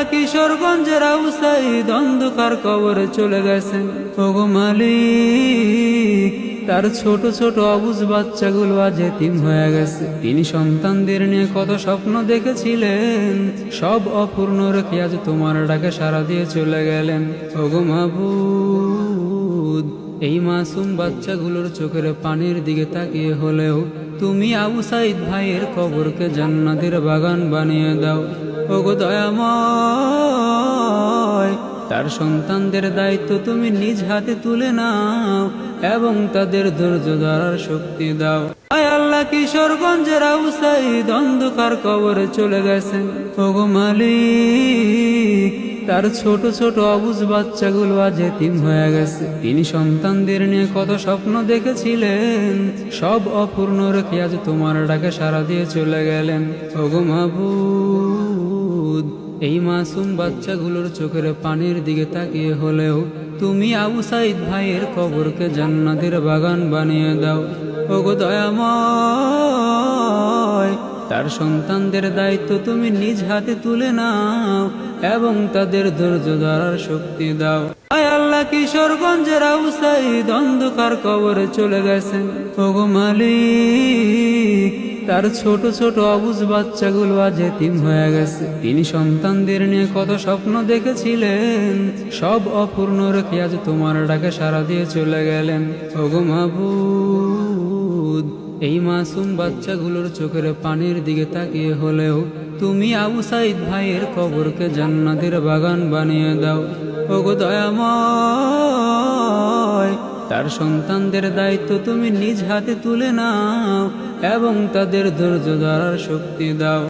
আল্লাহ কিশোরগঞ্জের আবু সাঈদ অন্ধকার কবরে চলে গেছেন। ওগো মালিক, তার ছোট ছোট অবুঝ বাচ্চাগুলো আজ এতিম হয়ে গেছে। তিনি সন্তানদের নিয়ে কত স্বপ্ন দেখেছিলেন, সব অপূর্ণ রেখে আজ তোমার ডাকে সাড়া দিয়ে চলে গেলেন। ওগো মাবুদ, এই মাসুম বাচ্চাগুলোর চোখের পানির দিকে তাকিয়ে হলেও তুমি আবু সাঈদ ভাইয়ের কবরকে জান্নাতের বাগান বানিয়ে দাও। ওগো দয়াময়, তার সন্তানদের দায়িত্ব তুমি নিজ হাতে তুলে নাও এবং তাদের ধৈর্য ধরার শক্তি দাও। আয় আল্লাহ কিশোরগঞ্জের আবু সাঈদ অন্ধকার কবরে চলে গেছেন। ওগো মালিক, তার ছোট ছোট অবুঝ বাচ্চাগুলো আজ এতিম হয়ে গেছে। তিনি সন্তানদের নিয়ে কত স্বপ্ন দেখেছিলেন, সব অপূর্ণ রেখে আজ তোমার ডাকে সাড়া দিয়ে চলে গেলেন। ওগো মাবুদ, এই মাসুম বাচ্চাগুলোর চোখের পানির দিকে তাকিয়ে হলেও তুমি আবু সাঈদ ভাইয়ের কবরকে জান্নাতের বাগান বানিয়ে দাও। ওগো দয়াময়, তার সন্তানদের দায়িত্ব তুমি নিজ হাতে তুলে নাও এবং তাদের ধৈর্য ধরার শক্তি দাও। আয় আল্লাহ কিশোরগঞ্জের আবু সাঈদ অন্ধকার কবরে চলে গেছেন। ওগো মালিক, তার ছোট ছোট অবুঝ বাচ্চাগুলো আজ এতিম হয়ে গেছে। তিনি সন্তানদের নিয়ে কত স্বপ্ন দেখেছিলেন, সব অপূর্ণ রেখে আজ তোমার ডাকে সাড়া দিয়ে চলে গেলেন। ওগো মাবুদ, এই মাসুম বাচ্চাগুলোর চোখের পানির দিকে তাকিয়ে হলেও তুমি আবু সাঈদ ভাইয়ের কবরকে জান্নাতের বাগান বানিয়ে দাও। ওগো দয়াময়, তার সন্তানদের দায়িত্ব তুমি নিজ হাতে তুলে নাও এবং তাদের ধৈর্য ধরার শক্তি দাও।